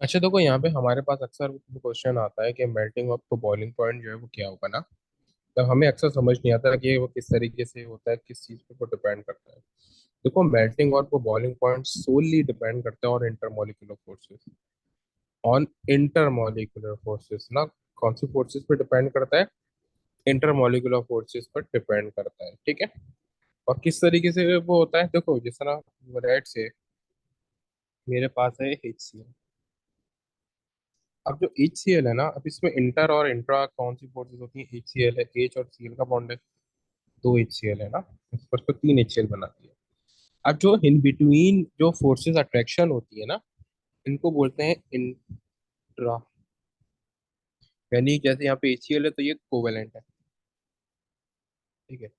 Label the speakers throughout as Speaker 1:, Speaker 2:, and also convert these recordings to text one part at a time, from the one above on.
Speaker 1: अच्छा देखो, यहाँ पे हमारे पास अक्सर क्वेश्चन आता है कि मेल्टिंग ऑफ तो बॉइलिंग पॉइंट जो है वो क्या होगा ना। तब हमें अक्सर समझ नहीं आता कि वो किस तरीके से होता है, किस चीज़ पे वो डिपेंड करता है। देखो, मेल्टिंग और वो बॉइलिंग पॉइंट सोली डिपेंड करते हैं ऑन इंटरमोलिकुलर फोर्सेस ना। कौन सी फोर्सेस पे डिपेंड करता है? इंटरमोलिकुलर फोर्सेस पर डिपेंड करता है, ठीक है। और किस तरीके से वो होता है, देखो जिस तरह रेड से मेरे पास है HCl। अब जो HCl है ना, अब इसमें इंटर और इंट्रा कौन सी फोर्सेस होती है? HCl है, H और Cl का बॉन्ड है, दो HCl है ना, इस पर तो तीन HCl बनाती है। अब जो इन बिटवीन जो फोर्सेस अट्रैक्शन होती है ना, इनको बोलते हैं इंट्रा। यानी जैसे यहाँ पे HCl है तो ये कोवेलेंट है, ठीक है।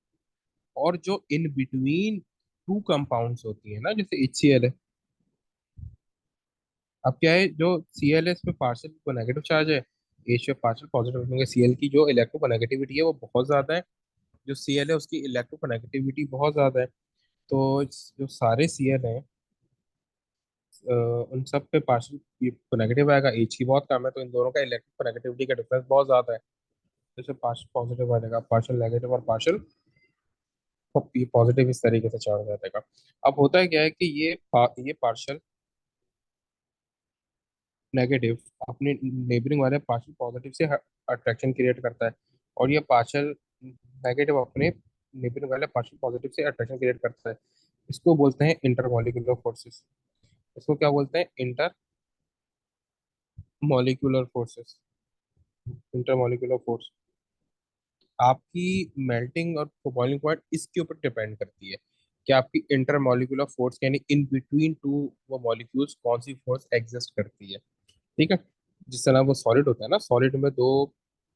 Speaker 1: और जो इन बिटवीन टू कंपाउंड्स होती है ना, जैसे HCl है, अब क्या है, जो Cl है इस पे पार्शियल को नेगेटिव चार्ज है, H पे पार्शियल पॉजिटिव होंगे। Cl की जो इलेक्ट्रोनेगेटिविटी है वो बहुत ज्यादा है, जो Cl है उसकी इलेक्ट्रोनेगेटिविटी बहुत ज्यादा है। तो जो सारे Cl हैं, उन सब पे पार्शियल नेगेटिव आएगा। H की बहुत कम है, तो इन दोनों का इलेक्ट्रोनेगेटिविटी का डिफरेंस बहुत ज्यादा है। जैसे पार्शियल पॉजिटिव आएगा, पार्शियल नेगेटिव और पार्शियल पॉजिटिव, इस तरीके से चार्ज आ जाएगा। अब होता है क्या है कि ये पार्शियल नेगेटिव अपने नेबरिंग वाले पार्शियल पॉजिटिव से अट्रैक्शन क्रिएट करता है, और ये पार्शियल नेगेटिव अपने नेबरिंग वाले पार्शियल पॉजिटिव से अट्रैक्शन क्रिएट करता है। इसको बोलते हैं इंटरमॉलिक्यूलर फोर्सेस। इसको क्या बोलते हैं? Inter molecular forces. Intermolecular force आपकी मेल्टिंग और बॉइलिंग पॉइंट इसके ऊपर डिपेंड करती है कि आपकी इंटरमॉलिक्यूलर फोर्स यानी इन बिटवीन टू वो मॉलिक्यूल्स कौन सी फोर्स एग्जिस्ट करती है, ठीक है। जिस तरह वो सॉलिड होता है ना, सॉलिड में दो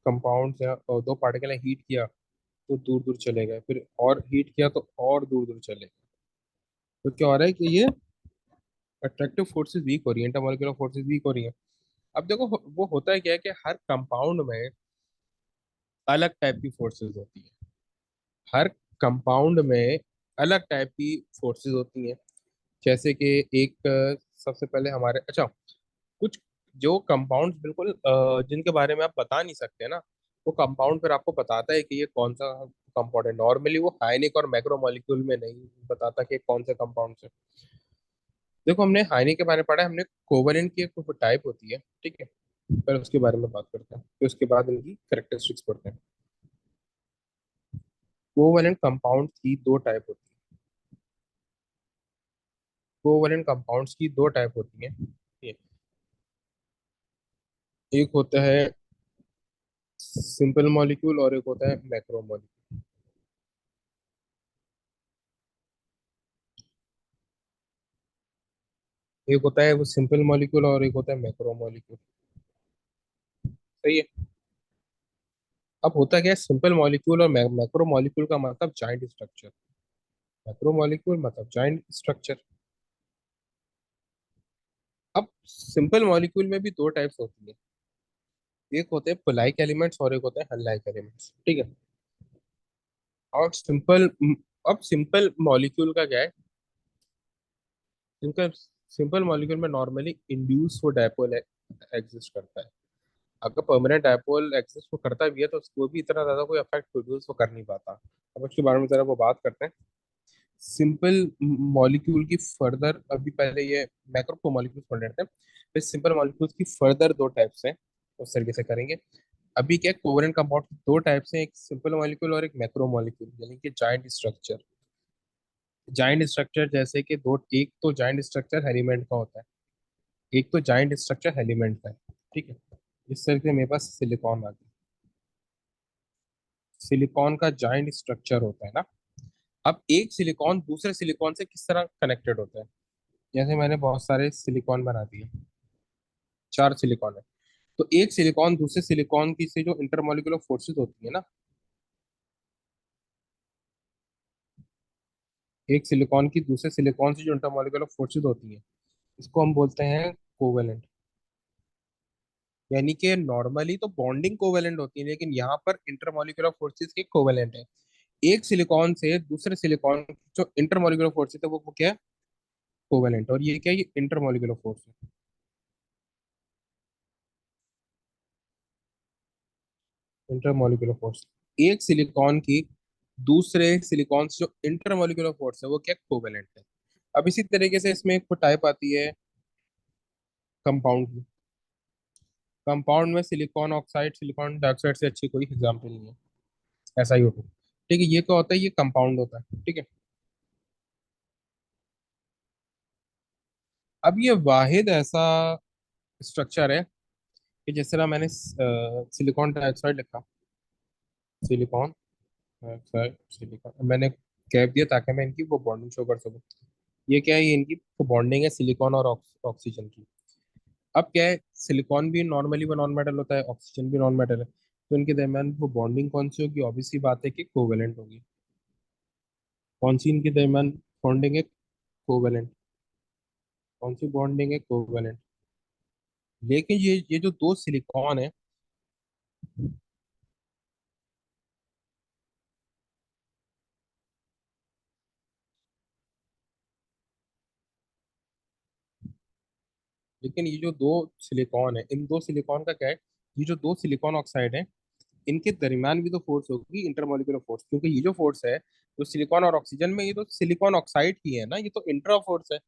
Speaker 1: कंपाउंड्स या दो पार्टिकल हीट किया तो दूर दूर चले गए, फिर और हीट किया तो और दूर दूर चले गए। तो क्या हो रहा है कि ये अट्रैक्टिव फोर्सेस वीक हो रही है, इंटरमॉलिक्यूलर फोर्सेस वीक हो रही है। अब देखो, वो होता है क्या है कि हर कंपाउंड में अलग टाइप की फोर्सेस होती है। हर कंपाउंड में अलग टाइप की फोर्सेस होती हैं। जैसे कि एक सबसे पहले हमारे, अच्छा, कुछ जो कंपाउंड्स बिल्कुल जिनके बारे में आप बता नहीं सकते ना, वो कंपाउंड फिर आपको बताता है कि ये कौन सा कंपाउंड है। नॉर्मली वो हाइनिक और मैक्रो मॉलिक्यूल में नहीं बताता कि कौन से कंपाउंड है। देखो, हमने हाइनिक के बारे में पढ़ा है, हमने कोवेलेंट की एक टाइप होती है, ठीक है। पहले उसके बारे में बात करते हैं, फिर उसके बाद इनकी करेक्टरिस्टिक्स पढ़ते हैं। कोवेलेंट कंपाउंड की दो टाइप होती है। कोवेलेंट कंपाउंड्स की दो टाइप होती हैं, ठीक है। एक होता है सिंपल मॉलिक्यूल और एक होता है मैक्रो मॉलिक्यूल। एक होता है वो सिंपल मॉलिक्यूल और एक होता है मैक्रो मॉलिक्यूल, सही है। अब होता क्या है, सिंपल मॉलिक्यूल और मैक्रो मॉलिक्यूल का मतलब जॉइंट स्ट्रक्चर। मैक्रो मॉलिक्यूल मतलब जॉइंट स्ट्रक्चर। अब सिंपल मॉलिक्यूल में भी दो टाइप्स होती है। एक होते हैं पोलाइक एलिमेंट्स और एक होते हैं अनलाइक एलिमेंट्स, ठीक है। और अब सिंपल मॉलिक्यूल का क्या है, सिंपल सिंपल मॉलिक्यूल में नॉर्मली इंड्यूस वो डायपोल एग्जिस्ट करता है। अगर परमानेंट डायपोल एग्जिस्ट वो करता भी है तो उसको भी इतना ज्यादा कोई इफेक्ट प्रोड्यूस वो कर नहीं पाता। अब उसके बारे में जरा वो बात करते हैं। सिंपल मॉलिक्यूल की फर्दर, अभी पहले ये मैक्रो मॉलिक्यूल्स पढ़ लेते हैं, फिर सिंपल मॉलिक्यूल्स की फर्दर दो टाइप्स हैं, उस तरीके से करेंगे। अभी क्या, कोवलेंट कंपाउंड दो टाइप्स हैं, एक सिंपल मॉलिक्यूल और एक मैक्रो मॉलिक्यूल, यानी कि जाइंट स्ट्रक्चर। जाइंट स्ट्रक्चर जैसे कि दो, एक तो जाइंट स्ट्रक्चर एलिमेंट का होता है, एक तो जाइंट स्ट्रक्चर एलिमेंट का है, ठीक है। इस तरीके से मेरे पास सिलिकॉन आ गया। सिलिकॉन का जाइंट स्ट्रक्चर होता है ना। अब एक सिलिकॉन दूसरे सिलिकॉन से किस तरह कनेक्टेड होता है? जैसे मैंने बहुत सारे सिलिकॉन बना दिए, चार सिलिकॉन है, तो एक सिलिकॉन दूसरे सिलिकॉन की से जो इंटरमॉलिक्यूलर फोर्सेस होती है ना, एक सिलिकॉन की दूसरे सिलिकॉन से जो इंटरमॉलिक्यूलर फोर्सेस होती है, इसको हम बोलते हैं कोवेलेंट। यानी कि नॉर्मली तो बॉन्डिंग कोवेलेंट होती है, लेकिन यहाँ पर इंटरमॉलिक्यूलर फोर्सेस के कोवेलेंट है। एक सिलिकॉन से दूसरे सिलिकॉन जो इंटरमॉलिक्यूलर फोर्सेस है वो क्या है? कोवेलेंट। और ये क्या है? ये इंटरमॉलिक्यूलर फोर्स है। इंटरमोलिकुलर फोर्स, एक सिलिकॉन की दूसरे सिलिकॉन से जो इंटरमोलिकुलर फोर्स है वो क्या कोवेलेंट है। अब इसी तरीके से इसमें एक टाइप आती है कंपाउंड की। कंपाउंड में सिलिकॉन ऑक्साइड सिलिकॉन डाइऑक्साइड से अच्छी कोई एग्जाम्पल नहीं है, ऐसा ही होता है। ठीक है, ये क्या होता है, ये कंपाउंड होता है। ठीक है, अब ये वाहिद ऐसा स्ट्रक्चर है कि जिस तरह मैंने सिलिकॉन डाइऑक्साइड लिखा, सिलिकॉन डाइऑक्साइड सिलिकॉन मैंने कैप दिया ताकि मैं इनकी वो बॉन्डिंग शो कर सकूं। ये क्या है, ये इनकी बॉन्डिंग है सिलिकॉन और ऑक्सीजन की। अब क्या है, सिलिकॉन भी नॉर्मली वो नॉन मेटल होता है, ऑक्सीजन भी नॉन मेटल है, तो इनके दरमियान वो बॉन्डिंग कौन सी होगी, ऑब्वियस सी बात है कि कोवेलेंट होगी। कौन सी इनके दरमियान बॉन्डिंग है, कोवेलेंट। कौन सी बॉन्डिंग है, कोवेलेंट। लेकिन ये जो दो सिलिकॉन है, लेकिन ये जो दो सिलिकॉन है, इन दो सिलिकॉन का क्या है, ये जो दो सिलिकॉन ऑक्साइड है, इनके दरमियान भी तो फोर्स होगी, इंटरमोलिकुलर फोर्स, क्योंकि ये जो फोर्स है तो सिलिकॉन और ऑक्सीजन में, ये तो सिलिकॉन ऑक्साइड की है ना, ये तो इंट्रा फोर्स है।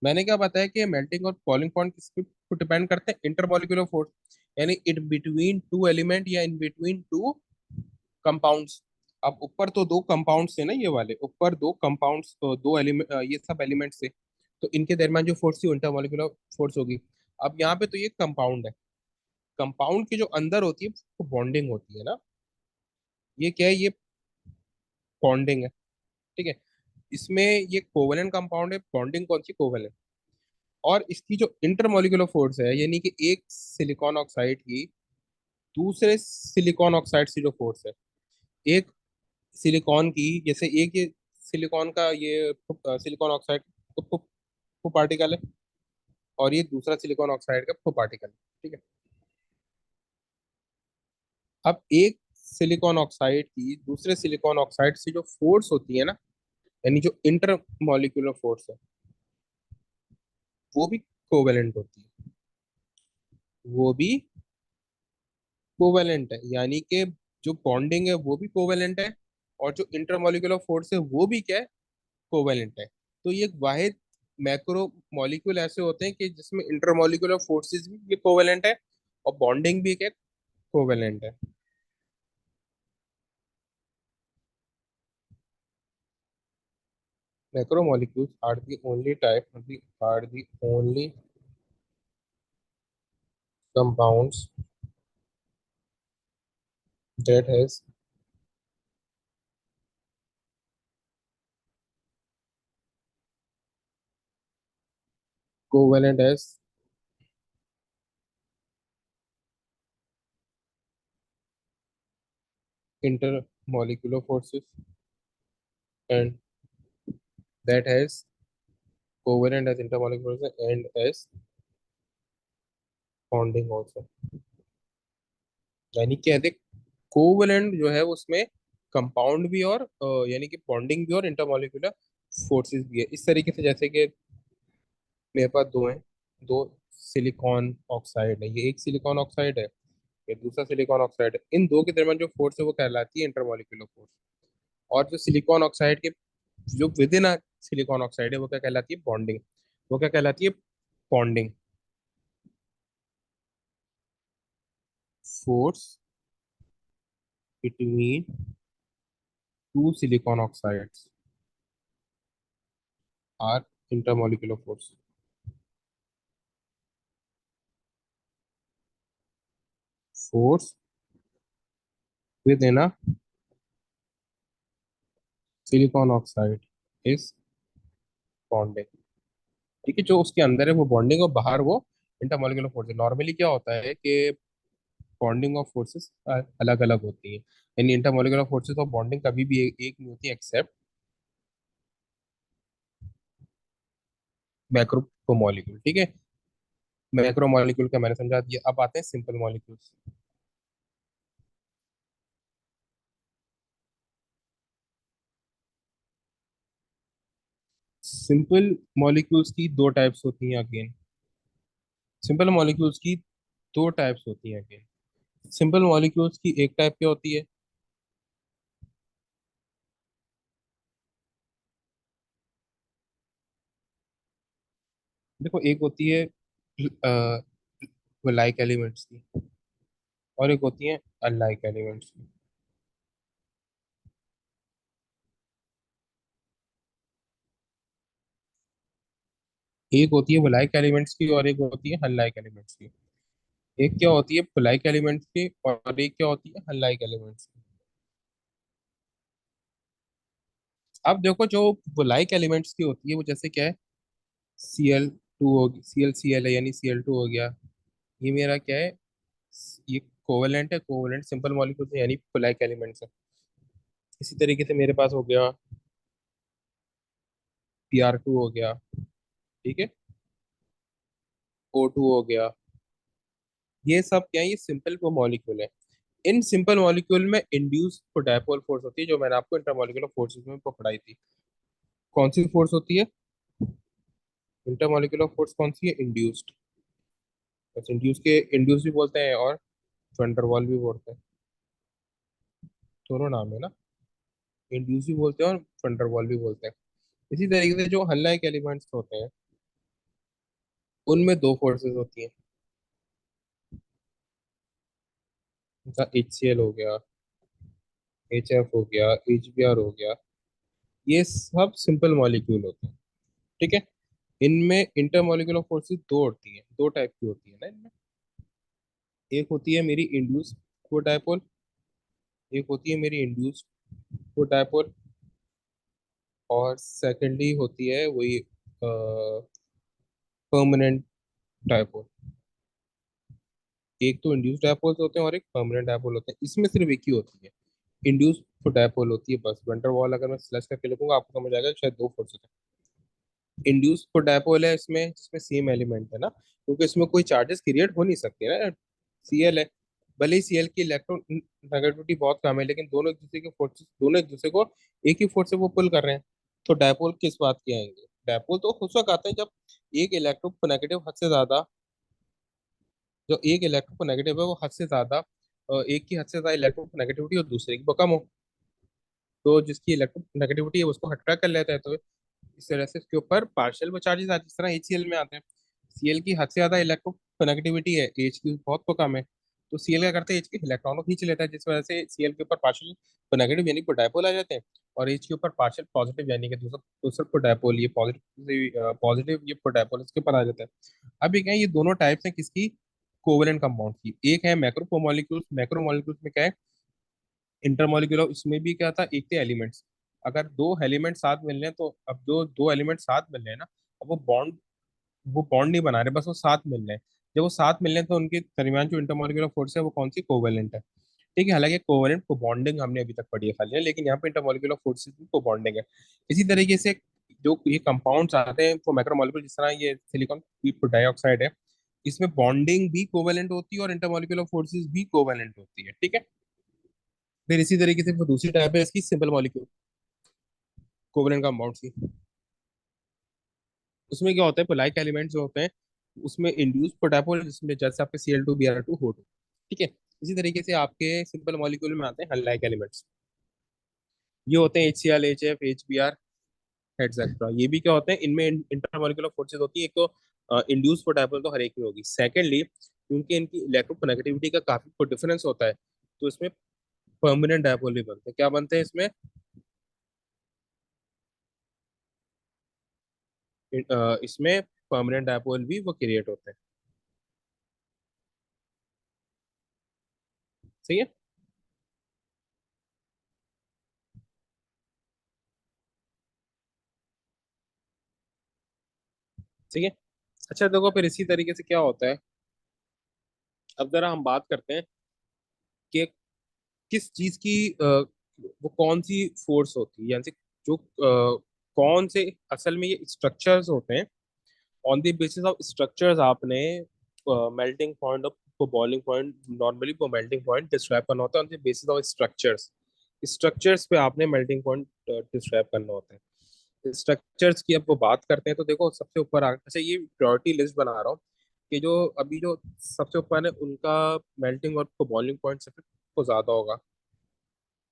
Speaker 1: मैंने क्या बताया कि मेल्टिंग और बॉइलिंग पॉइंट किस पे डिपेंड करते हैं, इंटरमोलिकुलर फोर्स, यानी इन बिटवीन टू एलिमेंट या इन बिटवीन टू कंपाउंड्स। अब ऊपर तो दो कंपाउंड्स थे ना, ये वाले ऊपर दो कंपाउंड्स, तो दो एलिमेंट, ये सब एलिमेंट्स थे, तो इनके दरमियान जो फोर्स थी इंटरमोलिकुलर फोर्स होगी। अब यहाँ पे तो ये कंपाउंड है, कंपाउंड के जो अंदर होती है वो बॉन्डिंग होती है ना, ये क्या है, ये बॉन्डिंग है। ठीक है, इसमें ये कोवेलेंट कंपाउंड है, बॉन्डिंग कौन सी, कोवेलेंट। और इसकी जो इंटरमोलिकुलर फोर्स है, यानी कि एक सिलिकॉन ऑक्साइड की दूसरे सिलिकॉन ऑक्साइड से जो फोर्स है, एक सिलिकॉन की, जैसे एक ये सिलिकॉन का ये सिलिकॉन ऑक्साइड पार्टिकल है, और ये दूसरा सिलिकॉन ऑक्साइड का पार्टिकल है। ठीक है, अब एक सिलिकॉन ऑक्साइड की दूसरे सिलिकॉन ऑक्साइड से जो फोर्स होती है ना, यानी जो इंटर मॉलिक्यूलर फोर्स है, वो भी कोवेलेंट होती है, वो भी कोवेलेंट है, यानी कि जो बॉन्डिंग है वो भी कोवेलेंट है, और जो इंटरमॉलिक्यूलर फोर्स है वो भी क्या है, कोवेलेंट है। तो ये एक वाहिद मैक्रो मॉलिक्यूल ऐसे होते हैं कि जिसमें इंटरमॉलिक्यूलर फोर्सेस भी ये कोवेलेंट है, और बॉन्डिंग भी क्या कोवेलेंट है। Macromolecules are the only type of are the only compounds that has covalent as intermolecular forces, and that has covalent as intermolecular forces and as bonding also। यानी क्या है, कोवलेंट जो है उसमें कंपाउंड भी और यानी कि बॉन्डिंग भी और इंटरमॉलिक्यूलर फोर्सेस भी है। इस तरीके से जैसे कि मेरे पास दो हैं, दो सिलिकॉन ऑक्साइड है, ये एक सिलिकॉन ऑक्साइड है, ये दूसरा सिलिकॉन ऑक्साइड है, इन दो के दरमियान जो फोर्स है वो कहलाती है इंटरमॉलिक्यूलर फोर्स। और जो सिलिकॉन ऑक्साइड के जो विद इन सिलिकॉन ऑक्साइड है वो क्या कहलाती है, बॉन्डिंग। वो क्या कहलाती है, bonding force between two silicon oxides are intermolecular force. Force within silicon oxide is bonding. ठीक है, जो उसके अंदर है वो बॉन्डिंग, और बाहर वो इंटरमॉलिक्यूलर फोर्स है। नॉर्मली क्या होता है कि बॉन्डिंग ऑफ फोर्सेस अलग अलग होती है, यानी इंटरमॉलिक्यूलर फोर्सेस और बॉन्डिंग कभी भी एक नहीं होती एक्सेप्ट मैक्रो मॉलिक्यूल। ठीक है, मैक्रो मॉलिक्यूल का मैंने समझा दिया, अब आते हैं सिंपल मॉलिक्यूल्स। सिंपल मॉलिक्यूल्स की दो टाइप्स होती हैं अगेन। सिंपल मॉलिक्यूल्स की दो टाइप्स होती हैं अगेन। सिंपल मॉलिक्यूल्स की एक टाइप क्या होती है? देखो, एक होती है लाइक एलिमेंट्स की, और एक होती है अनलाइक एलिमेंट्स की। एक होती है लाइक एलिमेंट्स की और एक होती है अनलाइक एलिमेंट्स की। एक क्या होती है लाइक एलिमेंट्स की और एक क्या होती है अनलाइक एलिमेंट्स की। अब देखो, जो लाइक एलिमेंट्स की होती है वो जैसे क्या है, Cl2 हो, Cl है, यानी Cl2 हो गया। ये मेरा क्या है? ये कोवेलेंट है, कोवेलेंट सिंपल मॉलिक्यूल है, यानी लाइक एलिमेंट्स है। इसी तरीके से मेरे पास हो गया Pr2 हो गया। ठीक है, O2 हो गया। ये सब क्या है? ये सिंपल मॉलिक्यूल है। इन सिंपल मॉलिक्यूल में इंड्यूस डायपोल फोर्स होती है, जो मैंने आपको इंटरमॉलिक्यूलर फोर्सेस में पढ़ाई थी। कौन सी फोर्स होती है? इंटरमॉलिक्यूलर फोर्स कौन सी है? इंड्यूस्ड। बस इंड्यूस के इंड्यूस भी बोलते हैं और वंडरवॉल भी बोलते हैं। दोनों नाम है ना, इंड्यूस भी बोलते हैं और वंडरवॉल भी बोलते हैं। इसी तरीके से जो हल्लाइक एलिमेंट्स होते हैं, उनमें दो फोर्सेस होती हैं। जैसा HCl हो गया, HF हो गया, HBr हो गया। ये सब सिंपल मॉलिक्यूल होते हैं। ठीक है। इनमें इंटरमॉलिक्यूलर फोर्सेस दो होती हैं, दो टाइप की होती है ना इनमें। एक होती है मेरी इंड्यूस को डायपोल, एक होती है मेरी इंड्यूस को डायपोल, और सेकेंडली होती है वही परमानेंट डायपोल। एक तो इंड्यूस डायपोल्स होते हैं और एक परमानेंट डायपोल होते हैं। इसमें सिर्फ एक ही होती है, इंड्यूस डायपोल होती है बस। वंडर वॉल अगर मैं स्लैश करके लिखूंगा आपको समझ आएगा कि शायद दो फोर्स होते हैं। इंड्यूस डायपोल है इसमें, जिसमें सेम एलिमेंट है ना, क्योंकि इसमें कोई चार्जेस क्रिएट हो नहीं सकते ना। Cl है, भले ही Cl की इलेक्ट्रॉन नेगेटिविटी बहुत कम है, लेकिन दोनों एक दूसरे के फोर्सेस, दोनों एक दूसरे को एक ही फोर्स से वो पुल कर रहे हैं। तो डायपोल किस बात के आएंगे? डायपोल तो उस वक्त आते हैं जब एक इलेक्ट्रोनेगेटिव हद से ज्यादा, जो एक इलेक्ट्रोनेगेटिव है वो हद से ज्यादा, एक की हद से ज्यादा इलेक्ट्रोनेगेटिविटी और दूसरे की वो कम हो। तो जिसकी इलेक्ट्रोनेगेटिविटी है उसको हटा कर लेता है। तो इस तरह से इसके ऊपर पार्शियल वो चार्जेस आते हैं, जिस तरह HCl में आते हैं। Cl की हद से ज्यादा इलेक्ट्रोनेगेटिविटी है, H की बहुत तो कम है। तो Cl क्या करते हैं, H के इलेक्ट्रॉन को खींच लेता है, जिस वजह से Cl के ऊपर पार्शियल नेगेटिव यानी डायपोल आ जाते हैं। और H के ऊपर पार्शियल पॉजिटिव यानी कि दूसरा दूसरा डायपोल, ये पॉजिटिव पॉजिटिव ये डायपोल इसके ऊपर आ जाता है। अब ये क्या है, ये दोनों टाइप्स हैं किसकी? कोवेलेंट कंपाउंड की। एक है मैक्रो मॉलिक्यूल्स में क्या है, इंटरमॉलिक्यूलर, इसमें भी क्या था, एक थे एलिमेंट्स। अगर दो एलिमेंट साथ मिल रहे हैं, तो अब दो दो एलिमेंट साथ मिल रहे हैं ना, अब वो बॉन्ड नहीं बना रहे, बस वो साथ मिल रहे हैं। जब वो साथ मिल रहे हैं तो उनके दरमियान जो इंटरमॉलिक्यूलर फोर्स है वो कौन सी? कोवेलेंट है। ठीक है, हालांकि कोवेलेंट को बॉन्डिंग हमने अभी तक पढ़ी है खाली, लेकिन यहाँ पे इंटरमॉलिक्यूलर फोर्सेस को बॉन्डिंग है। इसी तरीके से जो ये कंपाउंड्स आते हैं वो मैक्रोमॉलिक्यूल, जिस तरह ये सिलिकॉन डाइऑक्साइड है, इसमें बॉन्डिंग भी कोवेलेंट होती है और इंटरमॉलिक्यूलर फोर्सेस भी कोवेलेंट होती है। ठीक है। फिर इसी तरीके से वो दूसरी टाइप है इसकी, सिंपल मॉलिक्यूल कोवेलेंट कंपाउंड्स की। उसमें क्या होता है, पोलाइक एलिमेंट्स जो होते हैं उसमें इंड्यूस पोटेपोल, जिसमें जैसे आपके Cl2 Br2 हो। ठीक है। इसी तरीके से आपके सिंपल मॉलिक्यूल में आते हैं हल्लाइक एलिमेंट्स। ये होते हैं HCl, HF, HBr एटसेट्रा। ये भी क्या होते हैं, इनमें इंटरमॉलिक्यूलर फोर्सेज होती है। एक तो इंड्यूस पोटेपोल तो हर एक में होगी। सेकेंडली, क्योंकि इनकी इलेक्ट्रोनेगेटिविटी का काफी डिफरेंस होता है, तो इसमें परमानेंट डायपोल भी बनते हैं। क्या बनते हैं इसमें? इसमें परमानेंट डायपोल भी वो क्रिएट होते हैं। सही है। ठीक है। अच्छा देखो, फिर इसी तरीके से क्या होता है, अब जरा हम बात करते हैं कि किस चीज की वो कौन सी फोर्स होती है, यानी जो कौन से असल में ये स्ट्रक्चर्स होते हैं। On the basis of structures आपने मेल्टिंग पॉइंट और बॉइलिंग पॉइंट, नॉर्मली वो मेल्टिंग पॉइंट डिस्क्राइब करना होता है on the basis of structures. Structures पे आपने मेल्टिंग पॉइंट डिस्क्राइब करना होता है। स्ट्रक्चर्स की अब वो बात करते हैं तो देखो, सबसे ऊपर अच्छा, ये प्रायोरिटी लिस्ट बना रहा हूँ। कि जो अभी जो सबसे ऊपर है उनका मेल्टिंग और बॉइलिंग पॉइंट सबसे को ज्यादा होगा,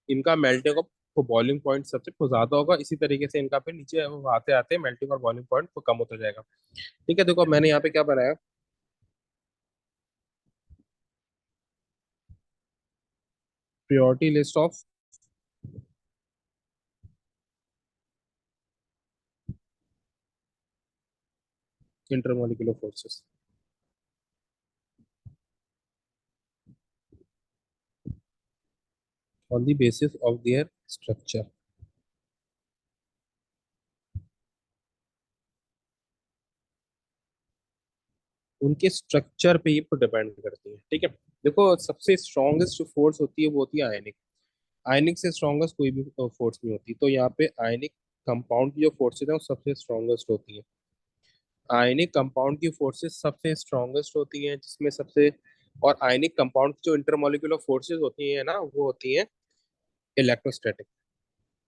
Speaker 1: इनका मेल्टिंग और बॉइलिंग पॉइंट सबसे को ज्यादा होगा, इसी तरीके से इनका फिर नीचे आते आते मेल्टिंग और बॉइलिंग पॉइंट तो कम होता जाएगा। ठीक है, देखो मैंने यहाँ पे क्या बनाया, priority list of intermolecular forces on the basis of their structure. उनके स्ट्रक्चर पे ये डिपेंड करती है। ठीक है, देखो सबसे स्ट्रॉन्गेस्ट जो फोर्स होती है वो होती है आयनिक। आयनिक से स्ट्रॉन्गेस्ट कोई भी फोर्स नहीं होती, तो यहाँ पे आयनिक कंपाउंड की जो फोर्सेज है वो सबसे स्ट्रॉन्गेस्ट होती है। आयनिक कंपाउंड की फोर्सेस सबसे स्ट्रॉन्गेस्ट होती हैं, जिसमें सबसे, और आयनिक कंपाउंड की जो इंटरमोलिकुलर फोर्सेस होती हैं ना वो होती हैं इलेक्ट्रोस्टैटिक।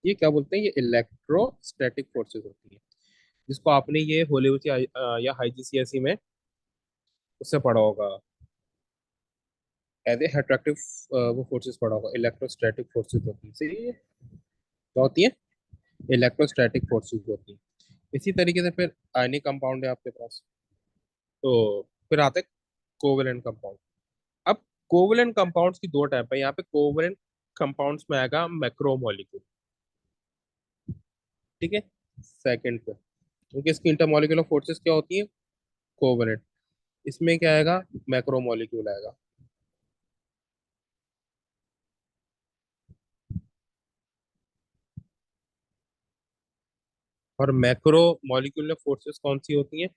Speaker 1: ये क्या बोलते हैं, ये इलेक्ट्रोस्टैटिक फोर्सेस होती है, जिसको आपने ये होली या आईजीसीएसई में उससे पढ़ा होगा, एज ए अट्रैक्टिव वो फोर्सेस पढ़ा होगा, इलेक्ट्रोस्टैटिक फोर्सेस होती है। सही है, क्या होती है, इलेक्ट्रोस्टैटिक फोर्सेस होती है। इसी तरीके से फिर आयनिक कंपाउंड है आपके पास, तो फिर आते हैं कोवेलेंट कंपाउंड। अब कोवेलेंट कंपाउंड्स की दो टाइप है यहाँ पे। कोवेलेंट कंपाउंड्स में आएगा मैक्रोमोलिक्यूल, ठीक है, सेकंड पे, क्योंकि इसकी इंटरमोलिकुलर फोर्सेस क्या होती है, कोवेलेंट। इसमें क्या आएगा, मैक्रोमोलिक्यूल आएगा। और मैक्रो मॉलिक्यूलर फोर्सेस कौन सी होती हैं,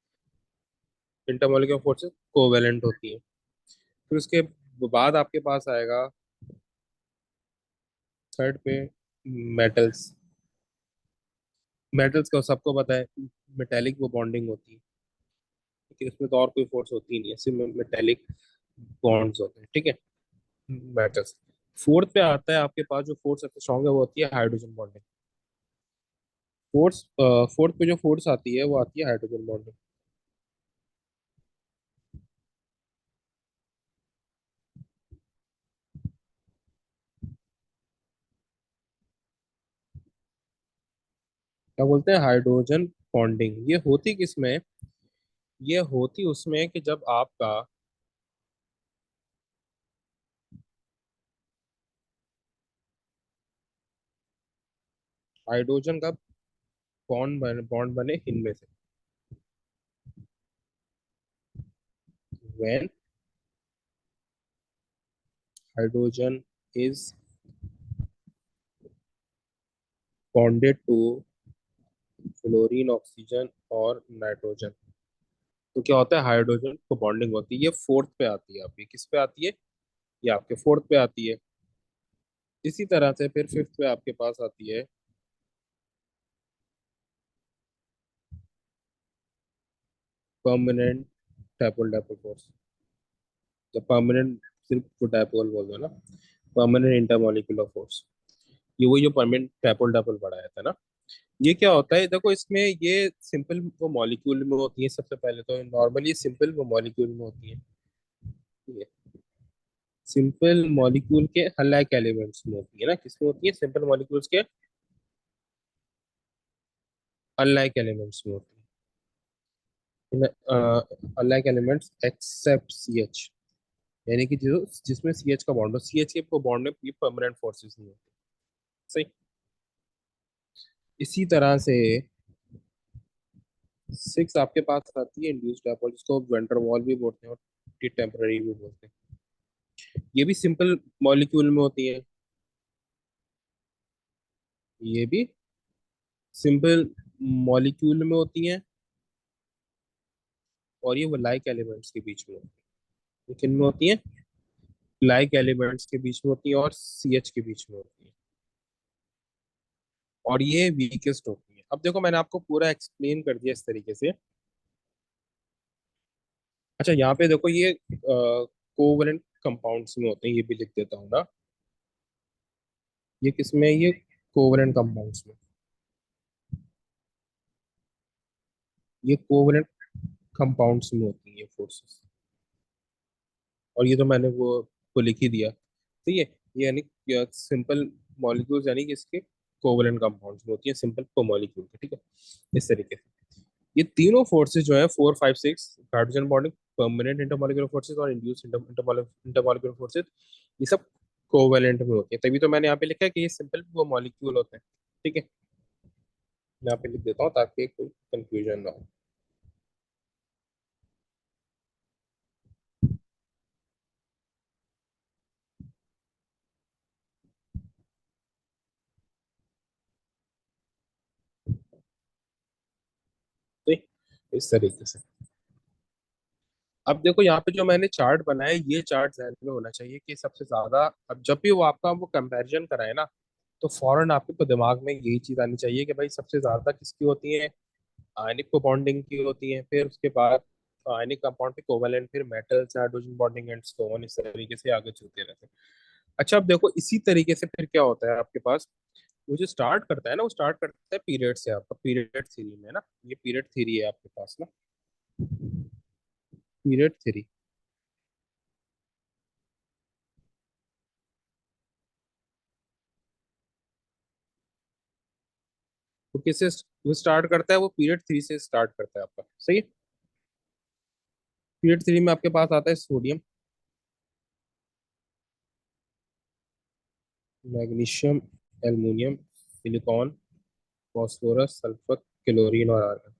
Speaker 1: इंटरमोलिकुलर फोर्सेस कोवेलेंट होती है। फिर उसके बाद आपके पास आएगा थर्ड पे मेटल्स। मेटल्स का सबको पता है, मेटेलिक वो बॉन्डिंग होती है, ठीक है, इसमें तो और कोई फोर्स होती ही नहीं है, सिर्फ मेटेलिक बॉन्ड्स होते हैं। ठीक है, मेटल्स। फोर्थ पे आता है आपके पास जो फोर्स सबसे स्ट्रॉन्ग है वो होती है हाइड्रोजन बॉन्डिंग फोर्स। फोर्थ पे जो फोर्स आती है वो आती है हाइड्रोजन बॉन्डिंग। क्या बोलते हैं, हाइड्रोजन बॉन्डिंग। ये होती किसमें, ये होती उसमें कि जब आपका हाइड्रोजन का बॉन्ड बने इनमें से, when hydrogen is bonded to fluorine, oxygen और नाइट्रोजन, तो क्या होता है, हाइड्रोजन को बॉन्डिंग होती है। ये फोर्थ पे आती है, आपकी किस पे आती है, ये आपके फोर्थ पे आती है। इसी तरह से फिर फिफ्थ पे आपके पास आती है परमानेंट डाइपोल डाइपोल फोर्स। जब परमानेंट, सिर्फ वो डाइपोल बोल दो ना, परमानेंट इंटरमॉलिक्यूलर फोर्स, ये वही जो परमानेंट डाइपोल डाइपोल पढ़ाया था ना। ये क्या होता है, देखो इसमें ये सिंपल वो मॉलिक्यूल में होती है, सबसे पहले तो नॉर्मली सिंपल वो मॉलिक्यूल में होती है, ठीक है, सिंपल मॉलिक्यूल के अनलाइक एलिमेंट्स में होती है ना, किसमें होती है, सिंपल मॉलिक्यूल्स के अनलाइक एलिमेंट्स में होती है, unlike elements except C H, यानी कि जो जिसमें सी एच का बॉन्ड हो, सी एच के बॉन्ड में ये परमानेंट फोर्सेस नहीं होती। सही। इसी तरह से सिक्स आपके पास आती है इंड्यूस्ड डायपोल, जिसको वेंटर वॉल भी बोलते हैं और टेम्पररी भी बोलते हैं। ये भी सिंपल मॉलिक्यूल में होती है, ये भी सिंपल मॉलिक्यूल में होती हैं, और ये वो लाइक एलिमेंट्स के बीच में होती है। ये किन में होती है, लाइक एलिमेंट्स के बीच में होती है और सी एच के बीच में होती है, और ये वीकेस्ट होती है। अब देखो मैंने आपको पूरा एक्सप्लेन कर दिया इस तरीके से। अच्छा यहाँ पे देखो ये कोवलेंट कंपाउंड्स में होते हैं, ये भी लिख देता हूँ ना, ये किसमें है? ये कोवलेंट कंपाउंड्स में, ये कोवलेंट कंपाउंड्स में होती है फोर्सेस। और ये तो मैंने वो लिख ही दिया। ठीक है, ये यानी सिंपल मॉलिक्यूल्स यानी कि इसके कोवलेंट कंपाउंड्स में होती है सिंपल कोमोलिक्यूल के। ठीक है, इस तरीके से ये तीनों फोर्सेस जो है 4 5 6, hydrogen bonding, permanent intermolecular forces और इंड्यूस्ड इंटरमॉलिक्यूलर फोर्सेस, ये सब कोवेलेंट में होते हैं। तभी तो मैंने यहाँ पे लिखा है कि ये सिंपल वो मॉलिक्यूल होते हैं। ठीक है, मैं यहाँ पे लिख देता हूँ ताकि कोई कंफ्यूजन ना हो। ठीक, इस तरीके से। अब देखो यहाँ पे जो मैंने चार्ट बनाया है, ये चार्ट ध्यान में होना चाहिए कि सबसे ज्यादा, अब जब भी वो आपका वो कंपैरिजन कराए ना, तो फौरन आपके तो दिमाग में यही चीज आनी चाहिए कि भाई सबसे ज्यादा किसकी होती है, आयनिक को बॉन्डिंग की होती है, फिर उसके बाद आयनिक कंपाउंड पे कोवैलेंट, फिर metals, hydrogen bonding and so on, इस तरीके से आगे चलते रहते हैं। अच्छा, अब देखो इसी तरीके से फिर क्या होता है आपके पास, वो जो स्टार्ट करता है ना, वो स्टार्ट करता है पीरियड से, आपका पीरियड थ्री में ना, ये पीरियड थ्री है आपके पास ना, पीरियड थ्री। तो किससे वो स्टार्ट करता है, वो पीरियड थ्री से स्टार्ट करता है आपका, सही है। पीरियड थ्री में आपके पास आता है sodium, magnesium, aluminium, silicon, phosphorus, sulphur, chlorine और आर्गन।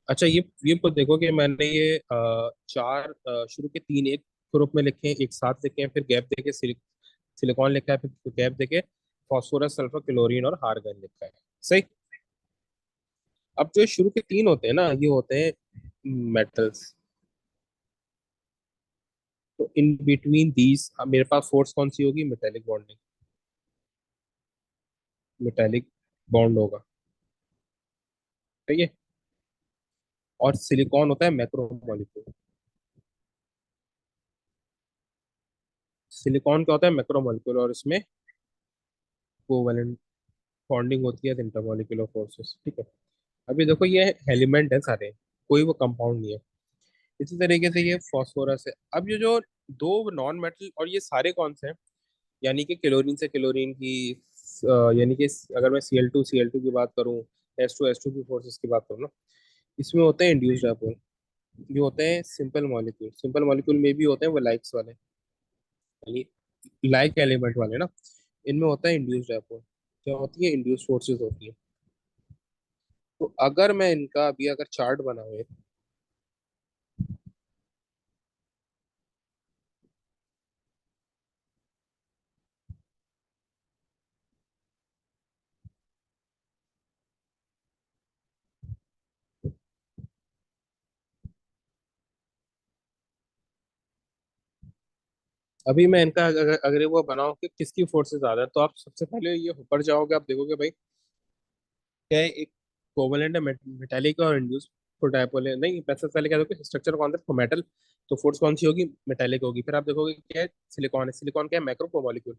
Speaker 1: अच्छा, ये तो देखो कि मैंने ये चार शुरू के तीन एक ग्रुप में लिखे हैं, एक साथ लिखे हैं, फिर गैप देके सिलिकॉन लिखा है, फिर गैप देके फास्फोरस, सल्फर, क्लोरीन और आर्गन लिखा है, सही। अब जो शुरू के तीन होते हैं ना, ये होते हैं मेटल्स। तो इन बिटवीन दीज मेरे पास फोर्स कौन सी होगी, मेटेलिक बॉन्डिंग, मेटेलिक बॉन्ड होगा, ठीक है। और सिलिकॉन होता है मैक्रोमोलिक्यूल। सिलिकॉन क्या होता है, मैक्रोमोलिक्यूल, और इसमें कोवैलेंट बॉन्डिंग होती है इंटरमोलिक्यूलर फोर्सेस, ठीक है। अभी देखो ये एलिमेंट है सारे, कोई वो कंपाउंड नहीं है। इसी तरीके से ये फास्फोरस है। अब ये जो दो नॉन मेटल, और ये सारे कौन से हैं, यानी कि क्लोरीन से क्लोरीन की, यानी कि अगर मैं Cl2 की बात करूं, S2 की फोर्सेस की बात करूं ना, इसमें होते हैं इंड्यूस्ड डायपोल। ये होते हैं सिंपल मॉलिक्यूल, सिंपल मॉलिक्यूल में भी होते हैं वो लाइक्स वाले, यानी लाइक एलिमेंट वाले ना, इनमें होता है इंड्यूस्ड डायपोल। क्या होती है, इंड्यूस्ड फोर्सेस होती है। तो अगर मैं इनका अभी अगर चार्ट बनाऊं, अभी मैं इनका अगर वो बनाऊं कि किसकी फोर्सेस ज्यादा है, तो आप सबसे पहले ये ऊपर जाओगे, आप देखोगे भाई क्या है, एक कोवलेंट है मेटालिक और इंड्यूस को डायपोल है, नहीं पैसा पहले क्या देखो स्ट्रक्चर कौन सा, मेटल, तो फोर्स कौन सी होगी, मेटालिक होगी। फिर आप देखोगे क्या है, सिलिकॉन है, सिलिकॉन क्या है, मैक्रो मॉलिक्यूल।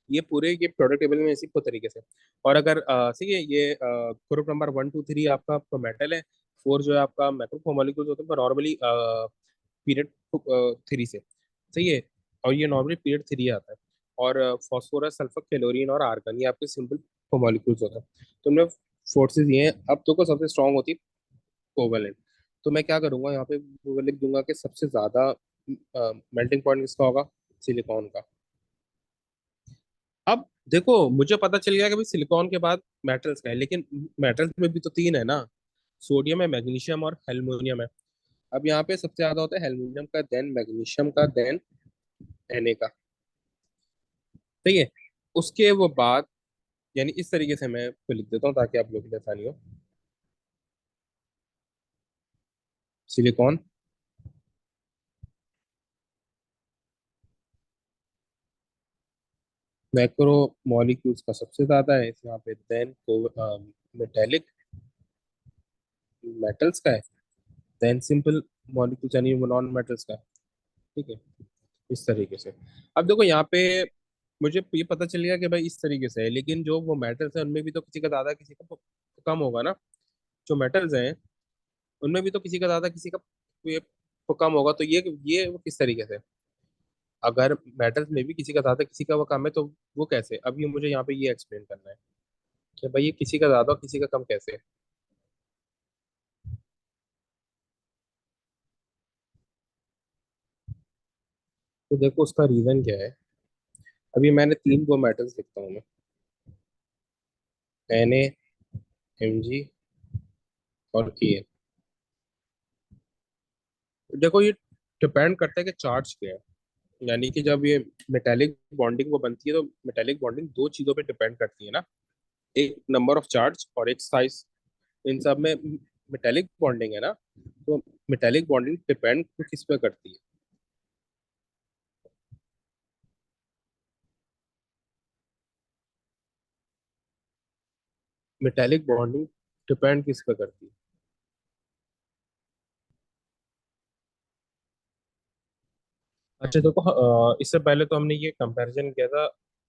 Speaker 1: ये पूरे ये प्रोडक्ट टेबल में इसी को तरीके से। और अगर सही है, ये ग्रुप नंबर 1 2 3 आपका मेटल है, फोर जो है आपका मैक्रो मॉलिक्यूल होते हैं नॉर्मली पीरियड थ्री से, सही है। और ये नॉर्मली पीरियड थ्री आता है। और फॉस्फोरस, सल्फर, क्लोरीन और आर्गन, ये आपके सिंपल मॉलिक्यूल्स होते हैं। तो उनमें फोर्सेस ये हैं। अब तो को सबसे स्ट्रांग होती है कोवेलेंट। तो मैं क्या करूंगा यहाँ पे, वो लिख दूंगा कि सबसे ज्यादा मेल्टिंग पॉइंट किसका होगा, सिलिकॉन का। अब देखो मुझे पता चल गया कि भाई सिलिकॉन के बाद मेटल्स का है, लेकिन मेटल्स में भी तो तीन है ना, सोडियम है, मैग्नीशियम और एल्युमिनियम है। अब यहाँ पे सबसे ज्यादा होता है एल्युमिनियम का, देन मैग्नीशियम का, देन Na का, ठीक है। उसके वो बाद, यानी इस तरीके से मैं इसको लिख देता हूँ ताकि आप लोगों के लिए आसानी हो। सिलिकॉन, मैक्रो मॉलिक्यूल्स का सबसे ज्यादा है इस यहाँ पे, देन मेटेलिक मेटल्स का है, देन सिंपल मॉलिक्यूल्स यानी नॉन मेटल्स का है, ठीक है। इस तरीके से। अब देखो यहाँ पे मुझे ये पता चल गया कि भाई इस तरीके से है, लेकिन जो वो मेटल्स है उनमें भी तो किसी का ज्यादा किसी का कम होगा ना। जो मेटल्स हैं उनमें भी तो किसी का ज्यादा किसी का ये कम होगा, तो ये वो किस तरीके से, अगर मेटल्स में भी किसी का ज्यादा किसी का वो कम है तो वो कैसे? अब ये मुझे यहाँ पे ये एक्सप्लेन करना है कि भाई ये किसी का ज्यादा और किसी का कम कैसे है? तो देखो उसका रीजन क्या है। अभी मैंने तीन वो मेटल्स लिखता हूँ मैं, Na, Mg और Al। देखो ये डिपेंड करता है कि चार्ज क्या है। यानी कि जब ये मेटेलिक बॉन्डिंग वो बनती है तो मेटेलिक बॉन्डिंग दो चीजों पे डिपेंड करती है ना, एक नंबर ऑफ चार्ज और एक साइज। इन सब में मेटेलिक बॉन्डिंग है ना, तो मेटेलिक बॉन्डिंग डिपेंड किस पे करती है? मेटेलिक बॉन्डिंग डिपेंड किस पे करती है? अच्छा देखो, इससे पहले तो हमने ये कंपैरिजन किया था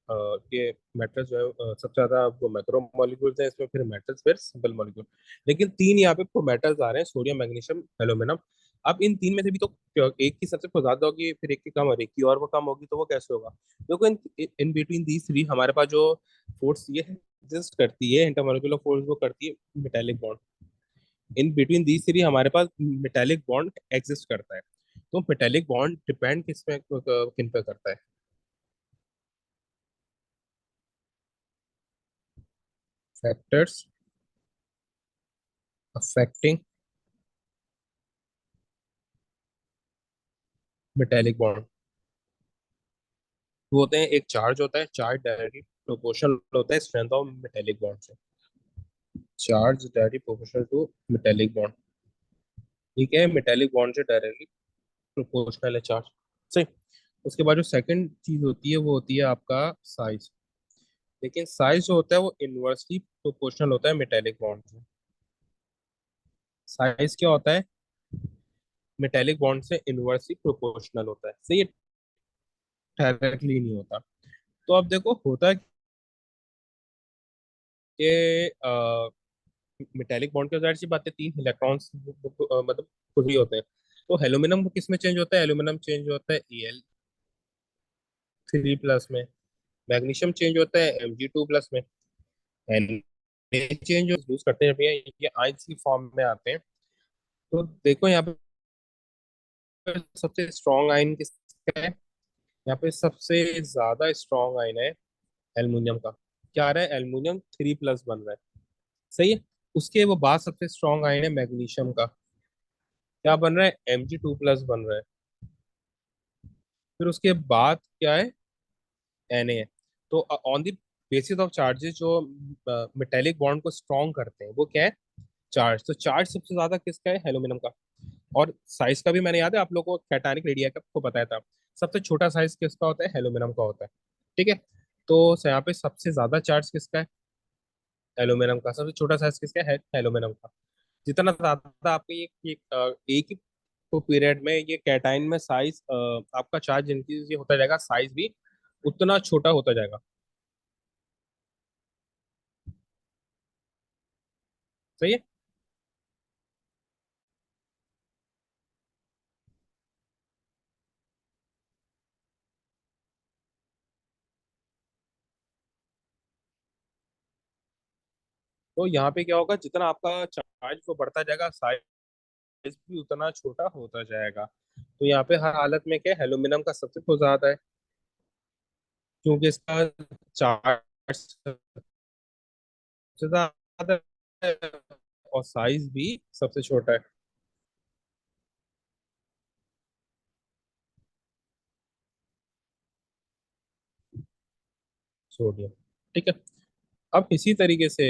Speaker 1: कि मेटल्स जो है सबसे ज्यादा वो मैक्रो मॉलिक्यूल्स हैं इसमें, फिर मेटल्स, फिर सिंपल मॉलिक्यूल। लेकिन तीन यहाँ पे प्रो मेटल्स आ रहे हैं, सोडियम, मैग्नीशियम, एल्यूमिनियम। अब इन तीन में से भी तो एक की सबसे ज्यादा होगी, फिर एक की कम और एक की और वो कम होगी, तो वो कैसे होगा? देखो इन इन बिटवीन दीज थ्री हमारे पास जो फोर्स ये एग्जिस्ट करती है, इंटरमोलिकुलर फोर्स, वो करती है metallic bond. In between these three हमारे पास मेटेलिक बॉन्ड एग्जिस्ट करता है। तो मेटेलिक बॉन्ड डिपेंड किस पे किन पे करता है? फैक्टर्स अफेक्टिंग मेटेलिक बॉन्ड वो होते हैं, एक चार्ज होता है, चार्ज डायरेक्टली प्रोपोर्शनल होता है स्ट्रेंथ ऑफ मेटेलिक बॉन्ड से। Charge directly proportional to metallic bond. ठीक है, मेटेलिक बॉन्ड से डायरेक्टली प्रोपोर्शनल है चार्ज। सही। उसके बाद जो सेकंड चीज होती है वो होती है आपका साइज। लेकिन साइज जो होता है वो इनवर्सली प्रोपोर्शनल होता है मेटेलिक बॉन्ड से। साइज क्या होता है? मेटेलिक बॉन्ड से इनवर्सली प्रोपोर्शनल होता है, सही है, डायरेक्टली नहीं होता। तो अब देखो होता है कि मेटेलिक बॉन्ड के, जाहिर सी बात है, तीन इलेक्ट्रॉन्स मतलब खुद ही होते हैं। तो एल्यूमिनियम को किस में चेंज होता है? एल्यूमिनियम चेंज होता है Al3 प्लस में। मैग्नीशियम चेंज होता है Mg2 प्लस में। एंड चेंज यूज करते हैं जब ये आयंस की फॉर्म में आते हैं। तो देखो यहाँ पे सबसे स्ट्रॉन्ग आयन किसका है? यहाँ पे सबसे ज्यादा स्ट्रॉन्ग आयन है एल्युमिनियम का। क्या आ रहा है? एल्युमिनियम 3 प्लस बन रहा है, सही है। उसके वो बाद सबसे स्ट्रॉन्ग आयन है मैग्नीशियम का। क्या बन रहा है? Mg2 प्लस बन रहा है। फिर उसके बाद क्या है? Na है। तो on the basis of charges जो मेटेलिक बॉन्ड को स्ट्रॉन्ग करते हैं वो क्या है? चार्ज। तो चार्ज सबसे ज्यादा किसका है? एल्यूमिनियम का। और साइज का भी मैंने याद है आप लोगों को कैटानिक रेडिया का को बताया था। सबसे छोटा साइज किसका होता है? एल्यूमिनियम का होता है। ठीक है। तो यहाँ पे सबसे ज्यादा चार्ज किसका है? एल्यूमिनियम का। सबसे छोटा साइज किसका है? एल्यूमिनियम का। जितना ज्यादा आपके एक ही तो पीरियड में ये कैटाइन में साइज आपका चार्ज इंक्रीज होता जाएगा, साइज भी उतना छोटा होता जाएगा, सही है। तो यहाँ पे क्या होगा, जितना आपका चार्ज वो बढ़ता जाएगा, साइज भी उतना छोटा होता जाएगा। तो यहाँ पे हर हालत में क्या है? एल्यूमिनियम का सबसे तो ज्यादा है, क्योंकि इसका चार्ज सबसे ज्यादा है और साइज भी सबसे छोटा है, सोडियम। ठीक है। अब इसी तरीके से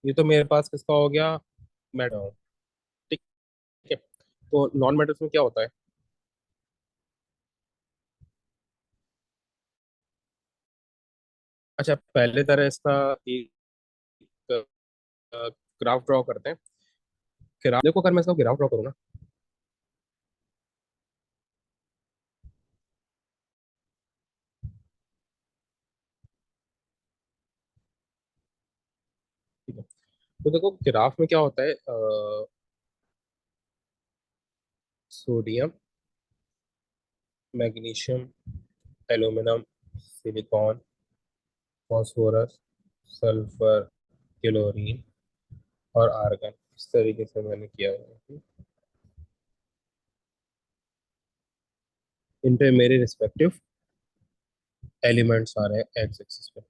Speaker 1: ये तो मेरे पास किसका हो गया? मेटल। ठीक है। तो नॉन मेटल्स में क्या होता है? अच्छा, पहले तरह इसका एक ग्राफ ड्रॉ करते हैं। ग्राफ देखो, अगर मैं इसका ग्राफ ड्रॉ करूँ ना, ठीक है, तो देखो ग्राफ में क्या होता है, sodium, magnesium, aluminium, silicon, phosphorus, sulphur, chlorine और आर्गन। इस तरीके से मैंने किया हुआ है। इन पे मेरे रिस्पेक्टिव एलिमेंट्स आ रहे हैं एक्स एक्सिस पे।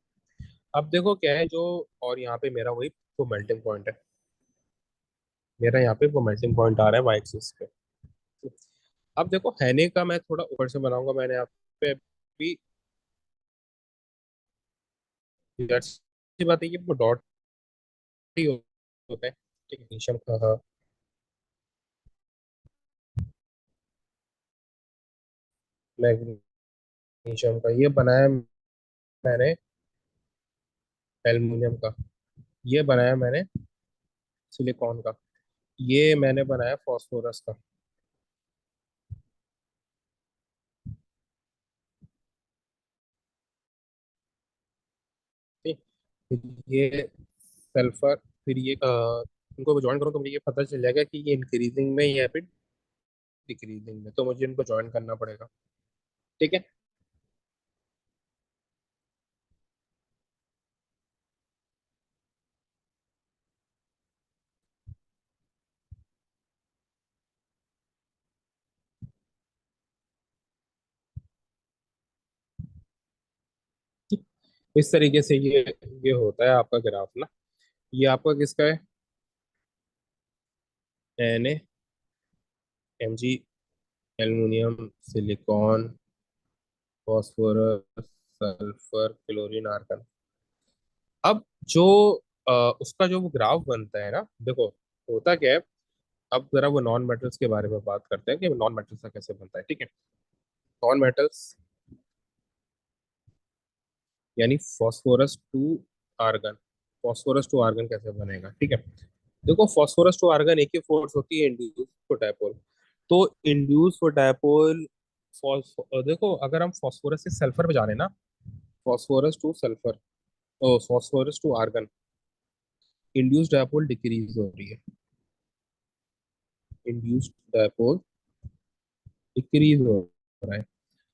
Speaker 1: अब देखो क्या है जो, और यहाँ पे मेरा वही वो मेल्टिंग पॉइंट है। मेरा यहाँ पे वो मेल्टिंग पॉइंट आ रहा है वाई एक्सिस पे। अब देखो हैने का मैं थोड़ा ऊपर से बनाऊंगा, मैंने यहाँ पे भी यार सी बात है कि वो डॉट ही होता है। ठीक है, नीशम का, हाँ। मैग्नीशियम का ये बनाया मैंने, एल्युमिनियम का ये बनाया मैंने, सिलिकॉन का ये मैंने बनाया, फॉस्फोरस का। ठीक। फिर ये सल्फर, फिर ये इनको ज्वाइन करूँ तो मुझे ये पता चल जाएगा कि ये इंक्रीजिंग में या फिर डिक्रीजिंग में, तो मुझे इनको ज्वाइन करना पड़ेगा। ठीक है। इस तरीके से ये होता है आपका ग्राफ ना। ये आपका किसका है? Na, Mg, aluminium, silicon, phosphorus, sulphur, chlorine, argon. अब जो अ, उसका जो वो ग्राफ बनता है ना, देखो होता क्या है। अब जरा वो नॉन मेटल्स के बारे में बात करते हैं कि नॉन मेटल्स का कैसे बनता है। ठीक है, नॉन मेटल्स यानी phosphorus to argon. Phosphorus to argon कैसे बनेगा? ठीक है, देखो फॉस्फोरस टू आर्गन एक ही फोर्स होती है, इंड्यूस फॉर डायपोल। तो इंड्यूस फॉर डायपोल, देखो अगर हम फॉस्फोरस से सल्फर पे जा रहे हैं ना, फॉस्फोरस टू सल्फर, ओ phosphorus to argon, induce dipole decrease हो रही है। इंड्यूस डायपोल डिक्रीज हो रहा है।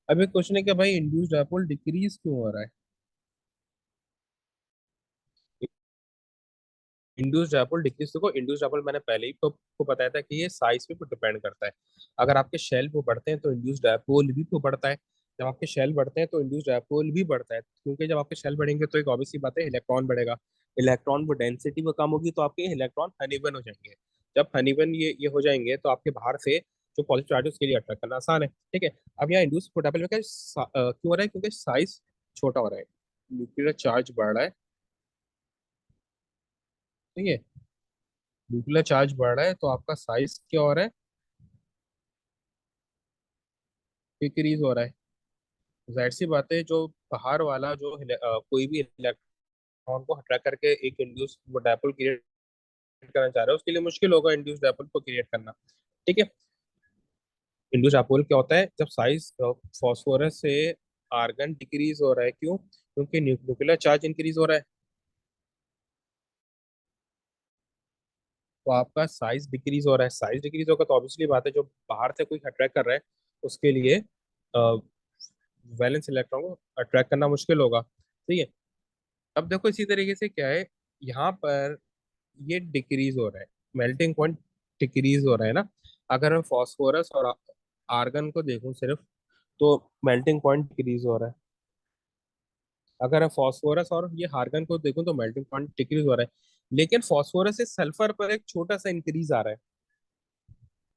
Speaker 1: अब एक क्वेश्चन है कि भाई इंड्यूस डायपोल डिक्रीज क्यों हो रहा है? इंड्यूस डायपोल डिक्रीज, देखो इंड्यूस डायपोल मैंने पहले ही तो आपको बताया था कि ये साइज पे डिपेंड करता है। अगर आपके शेल वो बढ़ते हैं तो इंड्यूस डायपोल भी तो बढ़ता है। जब आपके शेल बढ़ते हैं तो इंड्यूस डायपोल भी बढ़ता है, क्योंकि जब आपके शेल बढ़ेंगे तो एक ऑब्वियस सी बात है, इलेक्ट्रॉन बढ़ेगा। इलेक्ट्रॉन वो डेंसिटी वो कम होगी तो आपके इलेक्ट्रॉन हनीबन हो जाएंगे। जब हनीबन ये हो जाएंगे तो आपके बाहर से जो पॉजिटिव चार्ज है उसके लिए अट्रैक्ट करना आसान है। ठीक है। अब यहाँ इंड्यूस डायपोल में क्या क्यों हो रहा है? क्योंकि साइज छोटा हो रहा है, न्यूक्लियर चार्ज बढ़ रहा है। ठीक है, न्यूक्लियर चार्ज बढ़ रहा है तो आपका साइज क्या हो रहा है? डिक्रीज हो रहा है। जाहिर सी बात है, जो बाहर वाला जो कोई भी इलेक्ट्रॉन को अट्रैक्ट करके एक इंड्यूस डायपोल क्रिएट करना चाह रहा है, उसके लिए मुश्किल होगा इंड्यूस डायपोल को क्रिएट करना। ठीक है। इंड्यूस डायपोल क्या होता है? जब साइज फॉस्फोरस से आर्गन डिक्रीज हो रहा है, क्यों? क्योंकि न्यूक्लियर चार्ज इंक्रीज हो रहा है, तो आपका साइज डिक्रीज हो रहा है। साइज डिक्रीज होगा तो ऑब्वियसली बात है, जो बाहर से कोई अट्रैक्ट कर रहा है उसके लिए वैलेंस इलेक्ट्रॉन को अट्रैक्ट करना मुश्किल होगा। ठीक है। अब देखो इसी तरीके से क्या है, यहाँ पर ये डिक्रीज हो रहा है, मेल्टिंग पॉइंट डिक्रीज हो रहा है ना। अगर मैं फॉस्फोरस और आर्गन को देखूं सिर्फ, तो मेल्टिंग पॉइंट डिक्रीज हो रहा है। अगर मैं फॉस्फोरस और ये आर्गन को देखूं तो मेल्टिंग पॉइंट डिक्रीज हो रहा है। लेकिन फॉस्फोरस से सल्फर पर एक छोटा सा इंक्रीज आ रहा है।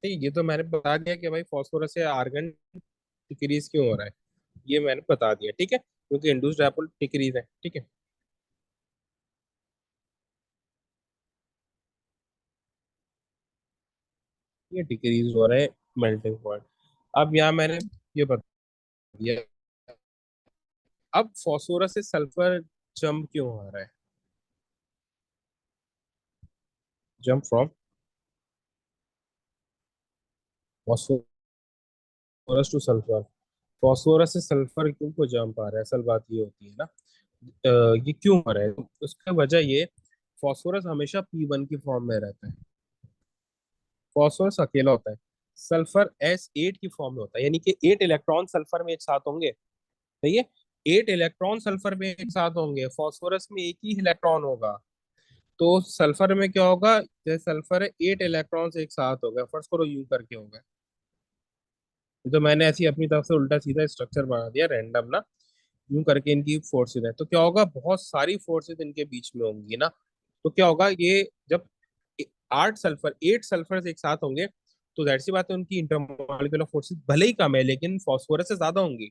Speaker 1: ठीक है, ये तो मैंने बता दिया कि भाई फॉस्फोरस से आर्गन डिक्रीज क्यों हो रहा है, ये मैंने बता दिया। ठीक है, क्योंकि इंड्यूस्ड डायपोल डिक्रीज है। ठीक है, ये डिक्रीज हो रहा है मेल्टिंग पॉइंट। अब यहाँ मैंने ये बता दिया। अब फॉस्फोरस से सल्फर जंप क्यों हो रहा है? Jump from phosphorus to sulphur. Phosphorus से सल्फर क्यों को जंप आ रहा है? असल बात ये होती है ना, ये क्यों हो रहा है? उसका वजह ये, फॉस्फोरस हमेशा P1 की फॉर्म में रहता है। फॉस्फोरस अकेला होता है। सल्फर S8 की फॉर्म में होता है, यानी कि 8 इलेक्ट्रॉन सल्फर में एक साथ होंगे। सही है। 8 इलेक्ट्रॉन सल्फर में एक साथ होंगे, फास्फोरस में एक ही इलेक्ट्रॉन होगा। तो सल्फर में क्या होगा, जैसे सल्फर है 8 इलेक्ट्रॉन्स एक साथ हो गए, फर्स्ट करो यू करके हो गए। ये तो मैंने ऐसी अपनी तरफ से उल्टा सीधा स्ट्रक्चर बना दिया रैंडम ना, यूं करके इनकी फोर्सेज है, तो क्या होगा, बहुत सारी फोर्सेज इनके बीच में होंगी ना। तो क्या होगा ये, जब 8 सल्फर एक साथ होंगे, तो जाहिर सी बात है उनकी इंटरमॉलिक्यूलर फोर्सेज भले ही कम है लेकिन फास्फोरस से ज्यादा होंगी।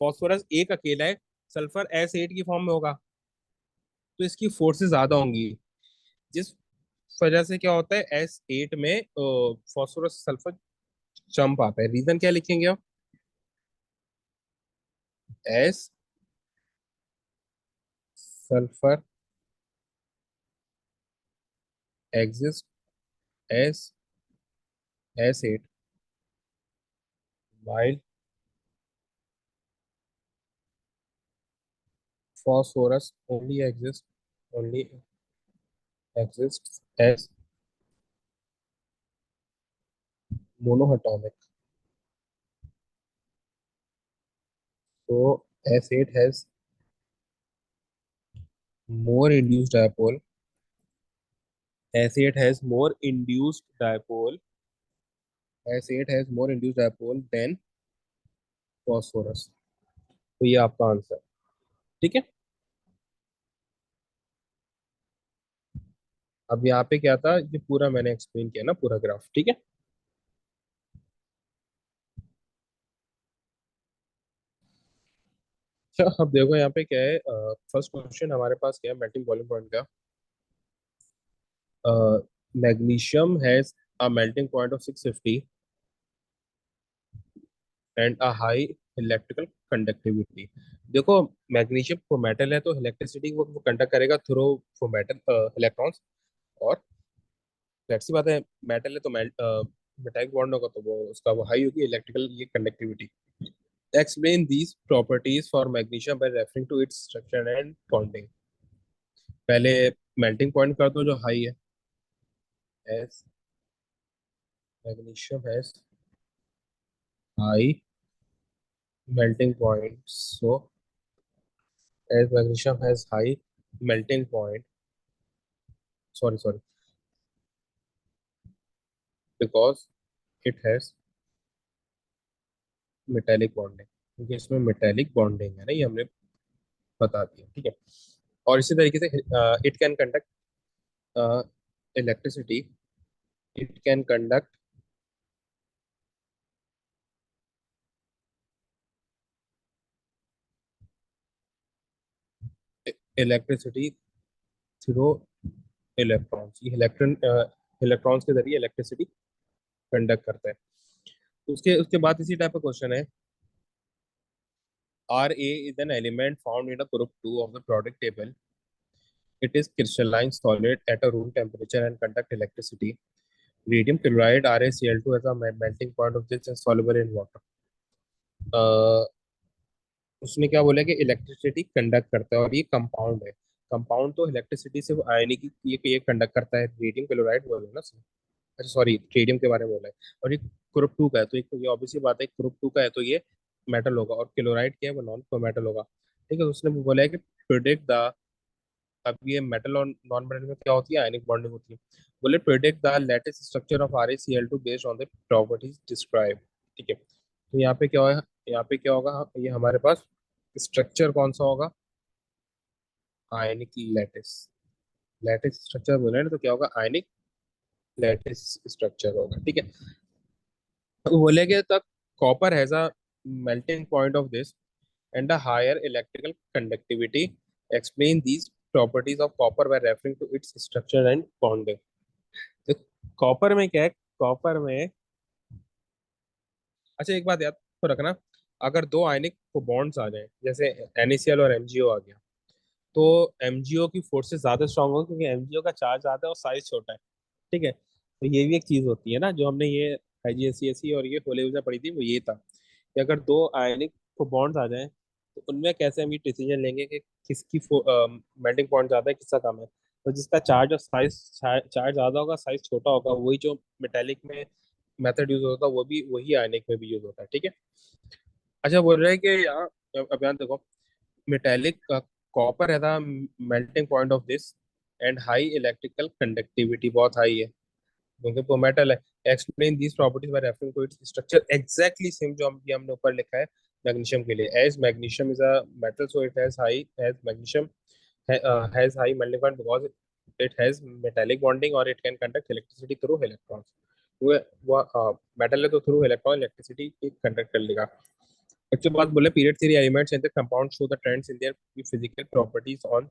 Speaker 1: फास्फोरस एक अकेला है, सल्फर S8 की फॉर्म में होगा, तो इसकी फोर्सेज ज्यादा होंगी। जिस वजह से क्या होता है, S8 में फास्फोरस सल्फर जंप आता है। रीजन क्या लिखेंगे आप, S sulphur exist S S8 while phosphorus only exists as monoatomic. So S8 has more induced dipole. S8 has more induced dipole. S8 has more induced dipole than phosphorus. तो ये आपका answer. ठीक है। अब यहाँ पे क्या था, ये पूरा मैंने एक्सप्लेन किया ना, पूरा ग्राफ। ठीक है। अच्छा अब देखो यहाँ पे क्या है, फर्स्ट क्वेश्चन हमारे पास क्या है, मेल्टिंग बॉइलिंग पॉइंट का। Magnesium has a melting point of 650 and a high electrical conductivity. देखो, मैग्नीशियम वो मेटल है, तो इलेक्ट्रिसिटी वो कंडक्ट करेगा थ्रू वो मेटल इलेक्ट्रॉन्स। और जाहिर सी बात है, मेटल है तो मेटालिक बॉन्ड होगा, तो वो उसका वो हाई होगी इलेक्ट्रिकल ये conductivity. Explain these properties for magnesium by referring to its structure and bonding. पहले मेल्टिंग पॉइंट कर दो जो हाई है, as magnesium has high melting point. So, as magnesium has high melting point, sorry, because it has metallic bonding, क्योंकि इसमें metallic bonding है ना, ये हमने बता दिया। ठीक है। और इसी तरीके से it can conduct electricity, it can conduct electricity through electrons. ये इलेक्ट्रॉन्स के जरिए इलेक्ट्रिसिटी कंडक्ट करता है। उसके उसके बाद इसी टाइप का क्वेश्चन है, Ra is an element found in a group 2 of the periodic table. It is crystalline solid at a room temperature and conduct electricity. Radium chloride RaCl2 has a melting point of this is soluble in water. उसने क्या बोला कि electricity conduct करता है और ये compound है। Compound तो इलेक्ट्रिसिटी से आयनिक ये कंडक्ट करता है, रेडियम क्लोराइड बोला ना सर। अच्छा सॉरी, रेडियम के बारे में बोला है। और ये ग्रुप 2 का है, तो ये ऑब्वियसली बात है, ग्रुप 2 का है तो ये मेटल होगा, और क्लोराइड क्या है, वो नॉन मेटल होगा। ठीक है। तो उसने बोला है कि प्रिडिक्ट द, अब ये मेटल और नॉन मेटल में क्या होती है, आयनिक बॉन्डिंग होती है। बोले predict the latest structure of RaCl2 based on the properties describe. ठीक है। तो यहाँ पे क्या है, यहाँ पे क्या होगा, ये हमारे पास स्ट्रक्चर कौन सा होगा, आयनिक लैटिस। लैटिस स्ट्रक्चर बोले ना, तो क्या होगा, आयनिक लैटिस स्ट्रक्चर होगा। ठीक है। तो बोले कि तक copper has a melting point of this and a higher electrical conductivity. Explain these properties of copper by referring to its structure and bonding. तो कॉपर में क्या है, कॉपर में, अच्छा एक बात याद तो रखना, अगर दो आयनिक बॉन्ड्स आ जाए, जैसे NaCl और MgO आ गया, तो MgO की फोर्सेस ज्यादा स्ट्रांग होगी, क्योंकि MgO का चार्ज ज्यादा है और साइज छोटा है। ठीक है। तो ये भी एक चीज होती है ना, जो हमने ये IGSC और ये होले में पढ़ी थी, वो ये था कि अगर दो आयनिक बॉन्ड्स आ जाएं, तो उनमें कैसे हम ये डिसीजन लेंगे कि किसकी मेल्टिंग पॉइंट ज्यादा है, किसका कम है। तो जिसका चार्ज और साइज, चार्ज ज्यादा होगा, साइज छोटा होगा, वही जो मेटेलिक में मेथड यूज होता है वो भी वही आयनिक में भी यूज होता है, ठीक है। अच्छा, बोल रहे हैं कि यहाँ अब यहाँ देखो, मेटेलिक कॉपर है the melting point of this and high electrical conductivity, बहुत हाई है क्योंकि वो मेटल है। Explain these properties by referring to its structure, exactly same जो हम ये हमने ऊपर लिखा है मैग्नीशियम के लिए। As magnesium is a metal so it has high, as magnesium has high melting point because it has metallic bonding or it can conduct electricity through electrons। वो मेटल है तो थ्रू इलेक्ट्रॉन इलेक्ट्रिसिटी कंडक्ट कर लेगा। उसके बाद बोले period three elements in the compound show the trends in their physical properties on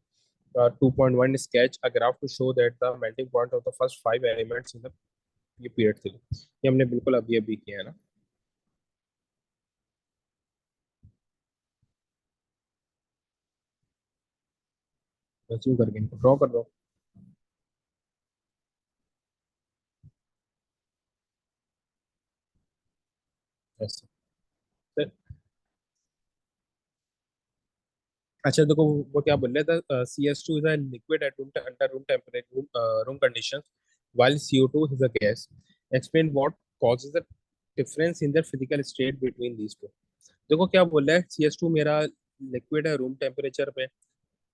Speaker 1: 2.1 sketch a graph to show that the melting point of the first five elements in the ये period three, ये हमने बिल्कुल अभी अभी किया है ना। वैसे ही करके इनको ड्रॉ कर दो ऐसे। अच्छा देखो, वो क्या बोल रहे थे, CS2 is a liquid at room under room temperature room conditions while CO2 is a gas। explain what causes the difference in their physical state between these two। देखो क्या बोल रहा है, CS2 मेरा लिक्विड है रूम टेम्परेचर पे,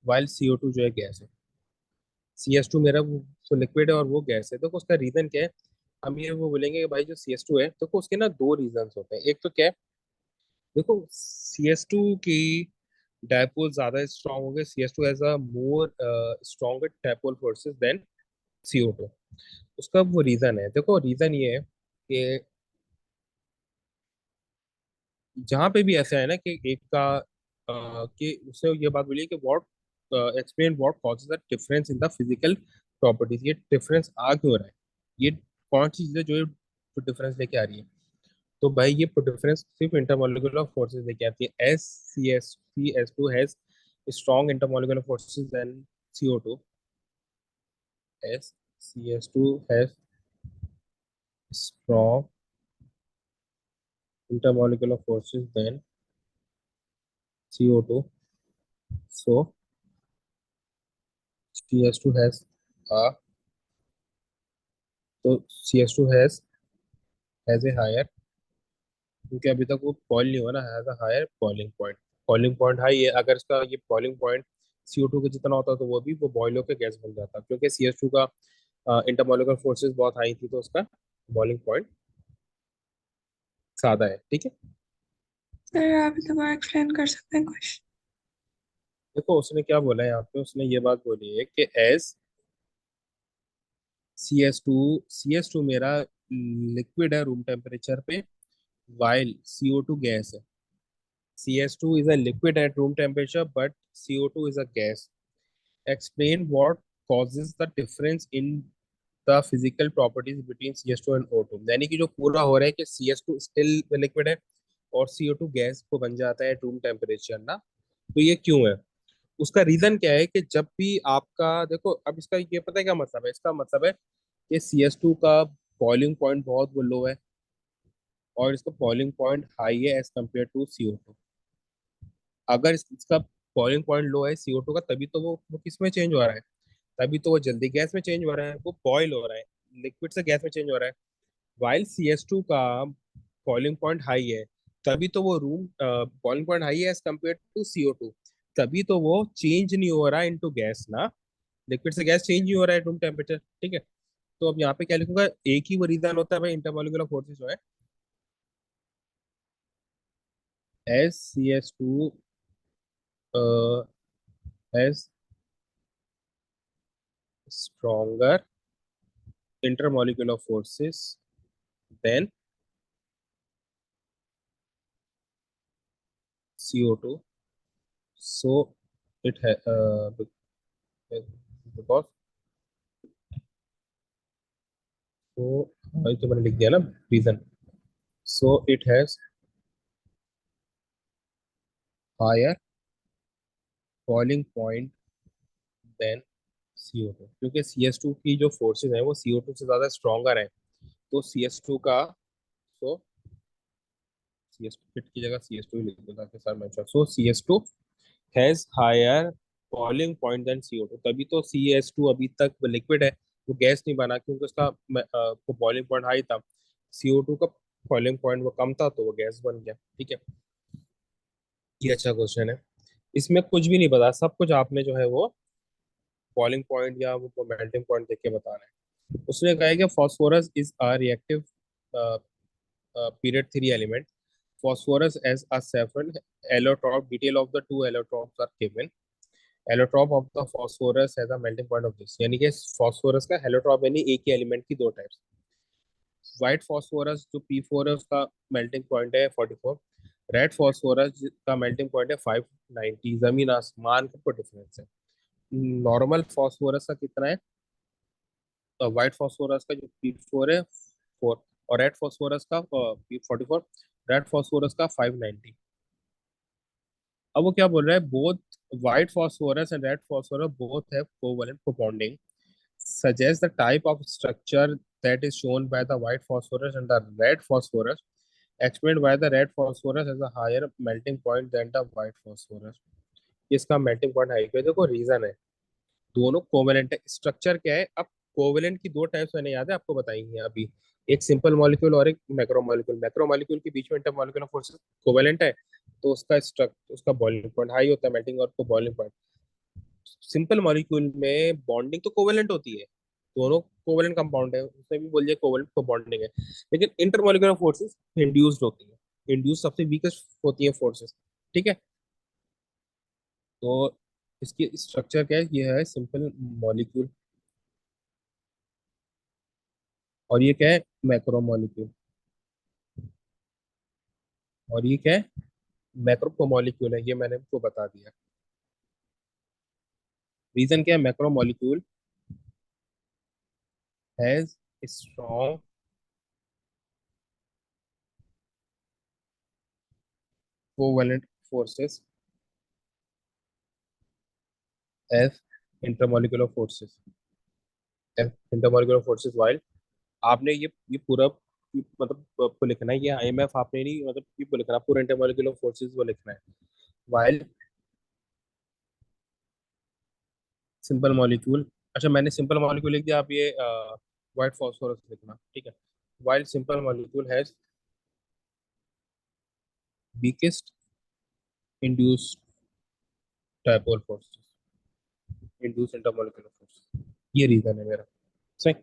Speaker 1: while CO2 जो है गैस है। CS2 मेरा वो लिक्विड है और वो गैस है। देखो उसका रीजन क्या है, हम ये वो बोलेंगे कि भाई जो CS2 है, देखो उसके ना दो रीजन होते हैं। एक तो क्या है, देखो CS2 की डायपोल ज्यादा स्ट्रांग हो गए, CS2 has a more stronger dipole forces than CO2। उसका वो रीजन है, देखो रीजन ये है कि जहाँ पे भी ऐसा है ना कि एक का कि उसने ये बात बोली कि what explain what causes the difference in the physical properties, ये डिफरेंस आ क्यों रहा है, ये कौन सी चीजें जो डिफरेंस लेके आ रही है। तो भाई ये डिफरेंस सिर्फ इंटरमोलिकुलर फोर्सेस लेके आती है। As C S two has strong intermolecular forces than CO2। As C S two has strong intermolecular forces than CO2, so CS2 has a, तो CS2 has a higher, क्योंकि अभी तक वो boil नहीं हुआ ना, has a higher boiling point. Boiling point high है, अगर इसका ये बॉइलिंग पॉइंट CO2 के जितना होता तो वो भी वो बॉइल होकर गैस बन जाता, क्योंकि CS2 का इंटरमोलिकुलर फोर्सेस बहुत हाई थी तो उसका बॉइलिंग पॉइंट ज्यादा है, ठीक है।
Speaker 2: सर आप दोबारा एक्सप्लेन कर सकते हैं कुछ?
Speaker 1: देखो उसने क्या बोला है यहाँ पे, उसने ये बात बोली है कि एज सी एस टू मेरा लिक्विड है रूम टेम्परेचर पे, वाइल CO2 गैस है। CS2 is a liquid at room temperature, but CO2 is a gas। Explain what causes the difference in the physical properties between CS2 and O2। यानी कि जो पूरा हो रहा है कि CS2 स्टिल लिक्विड है और CO2 गैस को बन जाता है रूम टेम्परेचर ना, तो ये क्यों है। उसका रीजन क्या है कि जब भी आपका देखो, अब इसका ये पता है क्या मतलब है, इसका मतलब है कि CS2 का बॉइलिंग पॉइंट बहुत वो लो है और इसका बॉइलिंग पॉइंट हाई है एज कम्पेयर टू CO2। अगर इसका बॉइलिंग पॉइंट लो है CO2 का, तभी तो वो किस में चेंज हो रहा है, तभी तो वो जल्दी गैस में चेंज हो रहा है, वो बॉयल हो रहा है, लिक्विड से गैस में चेंज हो रहा है। वाइल CS2 का बॉइलिंग पॉइंट हाई है, तभी तो वो रूम बॉइलिंग पॉइंट हाई है एज कम्पेयर टू CO2, तभी तो वो चेंज नहीं हो रहा है इनटू गैस ना, लिक्विड से गैस चेंज नहीं हो रहा है रूम टेम्परेचर, ठीक है। तो अब यहाँ पे क्या लिखूंगा, एक ही वो रीजन होता है भाई, इंटरमोलिकुलर फोर्सेस जो है, as CS2 has stronger intermolecular forces than CO2, so it because so ये तो मैंने लिख दिया ना reason, so it has higher boiling point than CO2, क्योंकि CS2 की जो फोर्सेस हैं वो CO2 से ज्यादा स्ट्रॉन्गर है, तो CS2 का, सो CS2 फिट की जगह CS2 ही लिख दो ताकि सर मैं, so CS2 has higher boiling point than CO2, तभी तो CS2 अभी तक लिक्विड है, वो गैस नहीं बना क्योंकि उसका बॉइलिंग पॉइंट हाई था। CO2 का बॉइलिंग पॉइंट वो कम था तो वो गैस बन गया। ठीक है, ये अच्छा क्वेश्चन है। इसमें कुछ भी नहीं पता, सब कुछ आपने जो है वो बॉइलिंग पॉइंट या वो मेल्टिंग पॉइंट देख के बताना है। उसने कहा है कि phosphorus is a reactive period 3 element. Phosphorus as a seven allotrope. Detail of the two allotropes are given. Allotrope of the phosphorus has a melting point of this, यानी कि phosphorus का allotrope यानी एक ही element की दो types। White phosphorus जो P4 है उसका melting point है 44। रेड फॉस्फोरस का मेल्टिंग पॉइंट है 590। जमीन आसमान का कोई डिफरेंस है। नॉर्मल फॉस्फोरस का कितना है? तो व्हाइट फॉस्फोरस का जो P4 है 4, और रेड फॉस्फोरस का P44। रेड फॉस्फोरस का 590। अब वो क्या बोल रहा है, both white phosphorus and red phosphorus both have covalent bonding, suggest the type of structure that is shown by the white phosphorus and the red phosphorus, explained why the red phosphorus has a higher melting point than the white phosphorus। इसका melting point high क्यों? देखो reason है, दोनों covalent है। Structure क्या है? अब covalent की दो टाइप्स मैंने याद है आपको बताई हैं अभी, एक सिंपल मॉलिक्यूल और एक मैक्रो मॉलिक्यूल। मैक्रो मॉलिक्यूल के बीच में इंटरमॉलिक्यूलर फोर्स कोवेलेंट है, तो उसका उसका बॉइलिंग पॉइंट हाई होता है, मेल्टिंग और बॉइलिंग पॉइंट। सिंपल मॉलिक्यूल में बॉन्डिंग तो कोवेलेंट होती है, दोनों कोवेलेंट कंपाउंड है, उसमें भी बोलिए कोवेलेंट को बॉन्डिंग है, लेकिन इंटरमॉलिक्यूलर फोर्सेस इंड्यूस्ड होती है। इंड्यूस सबसे वीकेस्ट होती है फोर्सेस। ठीक है, तो इसकी स्ट्रक्चर क्या है? ये है सिंपल मॉलिक्यूल, और ये क्या है? Macro molecule. और ये क्या है? मैक्रो मॉलिक्यूल है, ये मैंने आपको बता दिया। रीजन क्या है? Macromolecule has strong covalent forces as intermolecular forces, intermolecular forces while. आपने ये पूरा मतलब आपको लिखना है, ये IMF आपने नहीं, मतलब ये को लिखना है, पूरा इंटरमॉलिक्यूलर फोर्सेस वो लिखना है। वाइल सिंपल मॉलिक्यूल, अच्छा मैंने सिंपल मॉलिक्यूल लिख दिया, आप ये व्हाइट फॉस्फोरस लिखना। ठीक है, while simple molecule has weakest induced dipole forces, induce intermolecular force. ये रीजन है मेरा। सही।